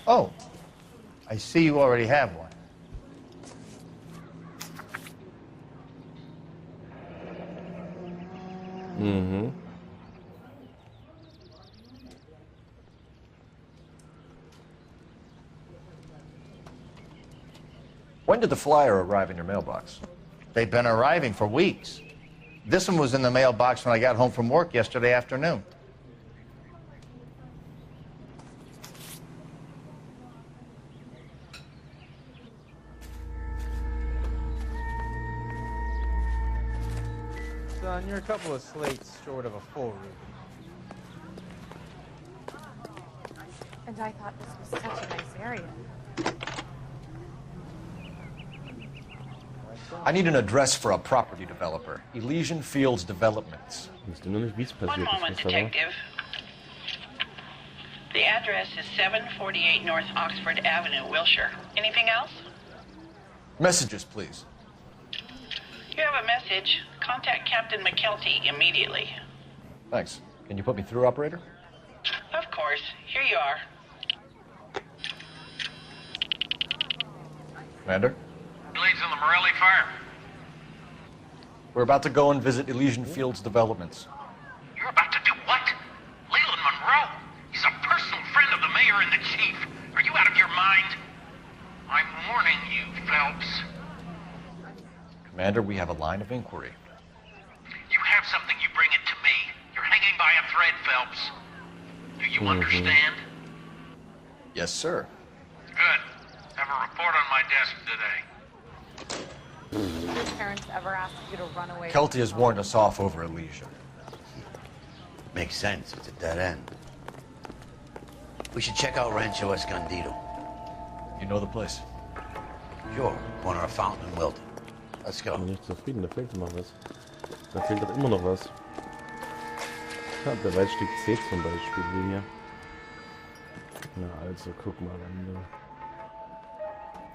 Oh, I see you already have one. Mhm. When did the flyer arrive in your mailbox? They've been arriving for weeks. This one was in the mailbox when I got home from work yesterday afternoon. Son, you're a couple of slates short of a full Ruby. And I thought this was such a nice area. I need an address for a property developer. Elysian Fields Developments. Wisst ihr nur nicht, wie es One passiert moment, ist, was da war? detective. The address is 748 North Oxford Avenue, Wilshire. Anything else? Messages, please. You have a message. Contact Captain McKelty immediately. Thanks. Can you put me through, operator? Of course. Here you are. Commander? Leads in the Morelli fire. We're about to go and visit Elysian Fields Developments. You're about to do what? Leland Monroe? He's a personal friend of the mayor and the chief. Are you out of your mind? I'm warning you, Phelps. Commander, we have a line of inquiry. You have something, you bring it to me. You're hanging by a thread, Phelps. Do you understand? Yes, sir. Good. Have a report on my desk today. Did your parents ever ask you to run away? Kelty has warned us off over Elysian. Makes sense. It's a dead end. We should check out Rancho Escondido. You know the place? Sure. Corner of Fountain and Wilton. Let's Ich bin go. nicht zufrieden, da fehlt immer was. Da fehlt doch immer noch was. Ja, der Waldstück C zum Beispiel, wie hier. Na also, guck mal an.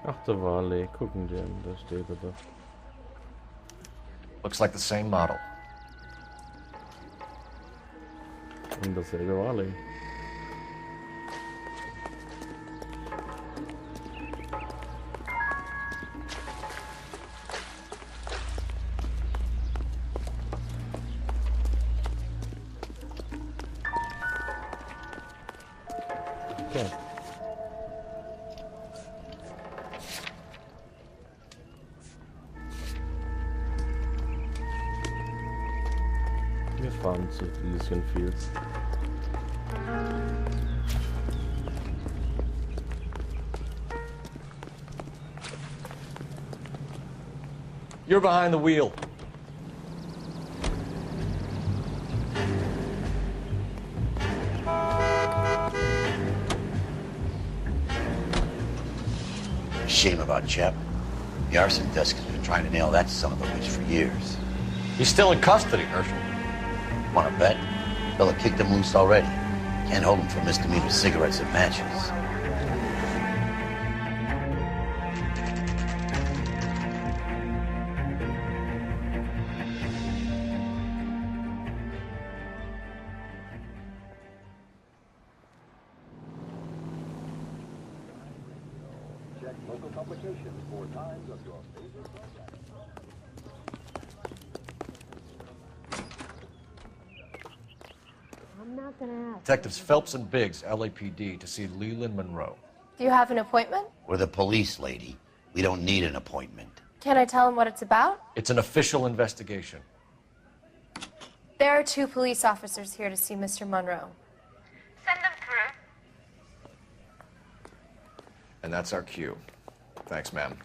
Ach, der Warley, gucken wir, da steht er doch. Looks like the same model. Und dasselbe Warley. Okay. Wir fahren zu Elysian Fields. You're behind the wheel. Shame about Chap. The arson desk has been trying to nail that son of a bitch for years. He's still in custody, Herschel. Want to bet? Fella kicked him loose already. Can't hold him for misdemeanor cigarettes and matches. I'm not gonna ask. Detectives Phelps and Biggs, LAPD, to see Leland Monroe. Do you have an appointment? We're the police, lady. We don't need an appointment. Can I tell him what it's about? It's an official investigation. There are 2 police officers here to see Mr. Monroe. Send them through. And that's our cue. Thanks, ma'am.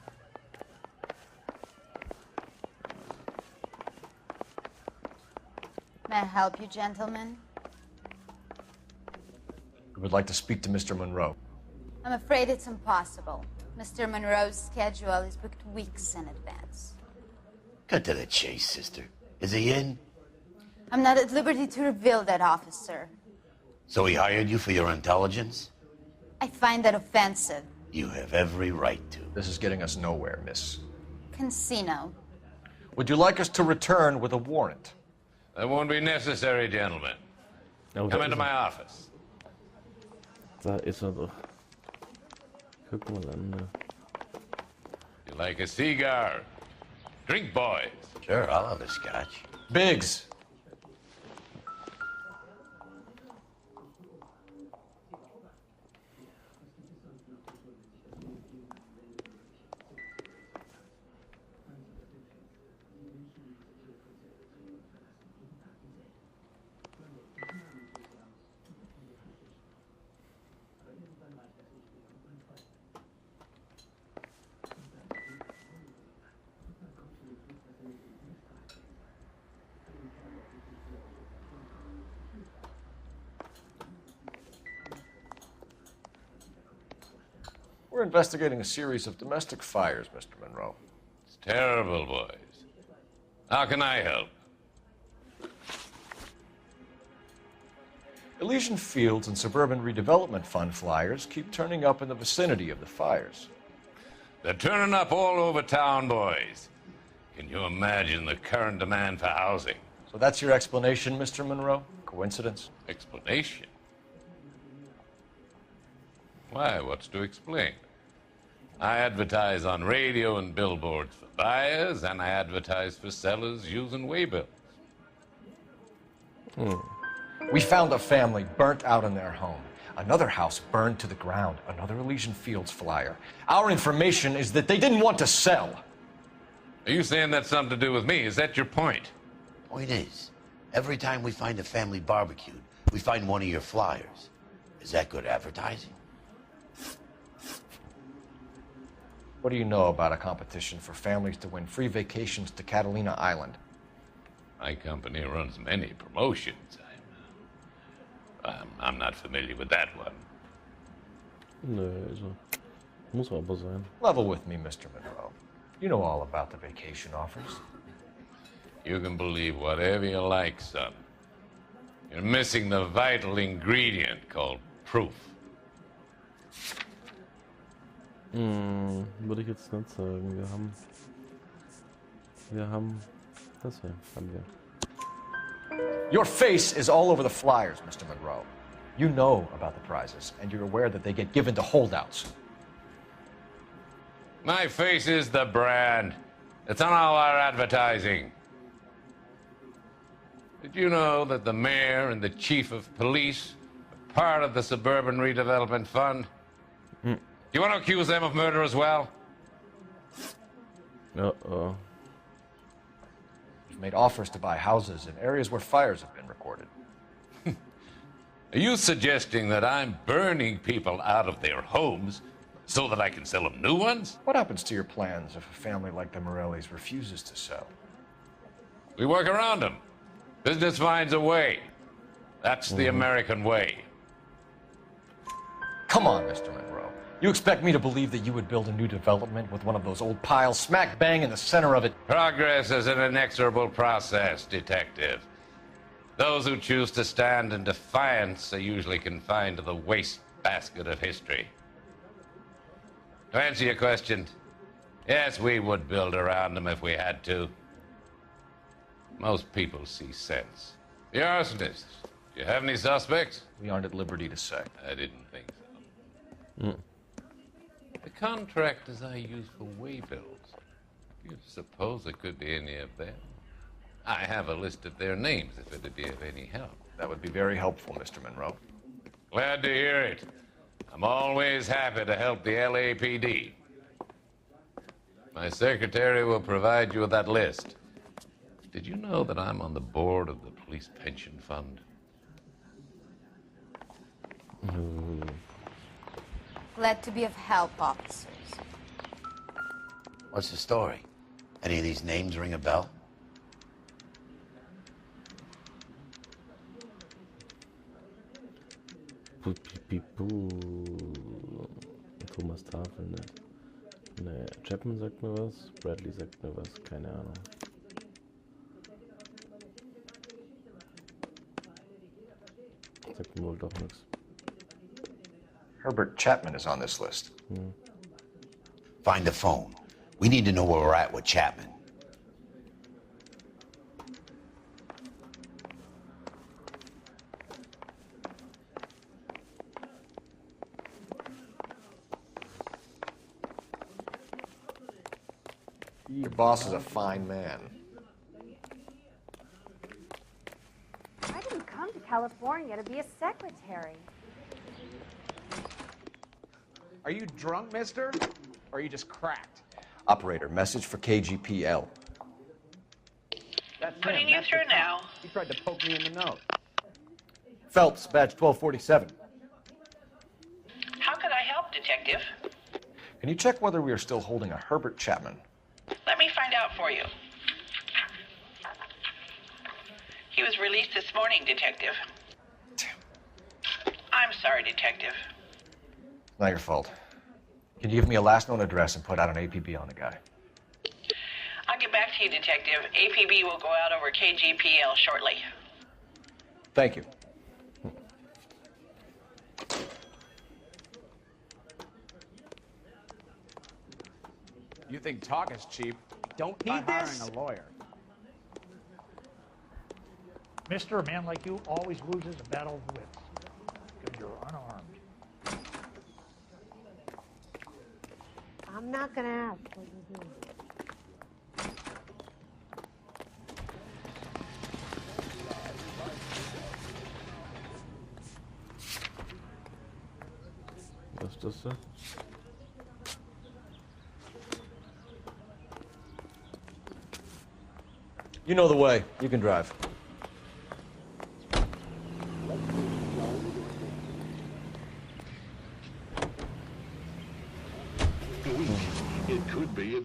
May I help you, gentlemen? We would like to speak to Mr. Monroe. I'm afraid it's impossible. Mr. Monroe's schedule is booked weeks in advance. Cut to the chase, sister. Is he in? I'm not at liberty to reveal that, officer. So he hired you for your intelligence? I find that offensive. You have every right to. This is getting us nowhere, miss. Casino. Would you like us to return with a warrant? That won't be necessary, gentlemen. Oh, Come da into ist my er. office. Da ist er doch. Guck mal an. Ne? You like a cigar? Drink, boys. Sure, I'll have a scotch. Biggs! We're investigating a series of domestic fires, Mr. Monroe. It's terrible, boys. How can I help? Elysian Fields and Suburban Redevelopment Fund flyers keep turning up in the vicinity of the fires. They're turning up all over town, boys. Can you imagine the current demand for housing? So that's your explanation, Mr. Monroe? Coincidence? Explanation? Why, what's to explain? I advertise on radio and billboards for buyers, and I advertise for sellers using waybills. We found a family burnt out in their home. Another house burned to the ground. Another Elysian Fields flyer. Our information is that they didn't want to sell. Are you saying that's something to do with me? Is that your point? Point is, every time we find a family barbecued, we find one of your flyers. Is that good advertising? What do you know about a competition for families to win free vacations to Catalina Island? My company runs many promotions. I'm not familiar with that one. Nö, also. Muss aber sein. Level with me, Mr. Monroe. You know all about the vacation offers. You can believe whatever you like, son. You're missing the vital ingredient called proof. Würde ich jetzt nicht sagen. Wir haben das hier, haben wir. Your face is all over the flyers, Mr. Monroe. You know about the prizes, and you're aware that they get given to holdouts. My face is the brand. It's on all our advertising. Did you know that the mayor and the chief of police are part of the Suburban Redevelopment Fund? Do you want to accuse them of murder as well? Uh-oh. You've made offers to buy houses in areas where fires have been recorded. Are you suggesting that I'm burning people out of their homes so that I can sell them new ones? What happens to your plans if a family like the Morellis refuses to sell? We work around them. Business finds a way. That's the American way. Come on, Mr. Monroe. You expect me to believe that you would build a new development with one of those old piles smack bang in the center of it? Progress is an inexorable process, detective. Those who choose to stand in defiance are usually confined to the wastebasket of history. To answer your question, yes, we would build around them if we had to. Most people see sense. The arsonists, do you have any suspects? We aren't at liberty to say. I didn't think so. The contractors I use for waybills, do you suppose it could be any of them? I have a list of their names if it'd be of any help. That would be very helpful, Mr. Monroe. Glad to hear it. I'm always happy to help the LAPD. My secretary will provide you with that list. Did you know that I'm on the board of the police pension fund? Glad to be of help, officers. What's the story? Any of these names ring a bell? Thomas Tafel, ne? Ne, Chapman sagt mir was, Bradley sagt mir was, keine Ahnung. Sagt mir wohl doch nichts. Herbert Chapman is on this list. Find the phone. We need to know where we're at with Chapman. Your boss is a fine man. I didn't come to California to be a secretary. Are you drunk, mister? Or are you just cracked? Operator, message for KGPL. That's Putting him. you That's through the cop. now. He tried to poke me in the nose. Phelps, badge 1247. How could I help, Detective? Can you check whether we are still holding a Herbert Chapman? Let me find out for you. He was released this morning, Detective. I'm sorry, Detective. Not your fault. Can you give me a last known address and put out an APB on the guy? I'll get back to you, Detective. APB will go out over KGPL shortly. Thank you. You think talk is cheap? Don't need this? Hiring a lawyer. Mister, a man like you always loses a battle of wits because you're unarmed. I'm not gonna ask what you do. Was ist das da? You know the way. You can drive. It could be.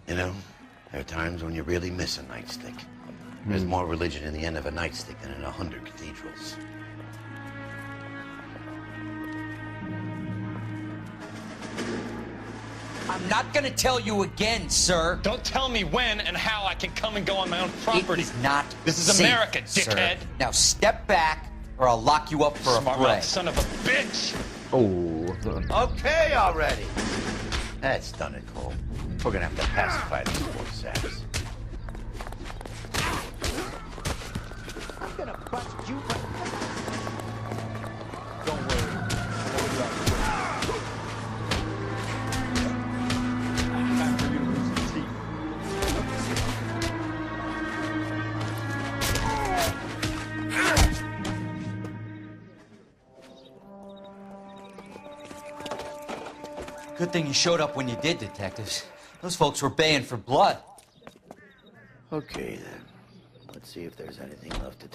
You know, there are times when you really miss a nightstick. There's more religion in the end of a nightstick than in 100 cathedrals. I'm not gonna tell you again, sir. Don't tell me when and how I can come and go on my own property. It is not This is safe, America, sir. dickhead. Now step back, or I'll lock you up for a Smart fray. mouth son of a bitch. Oh. Okay, already. That's done it, Cole. We're gonna have to pacify these poor saps. I'm gonna bust you. Don't worry. Time for you to lose your teeth. Good thing you showed up when you did, detectives. Those folks were baying for blood. Okay, then. Let's see if there's anything left to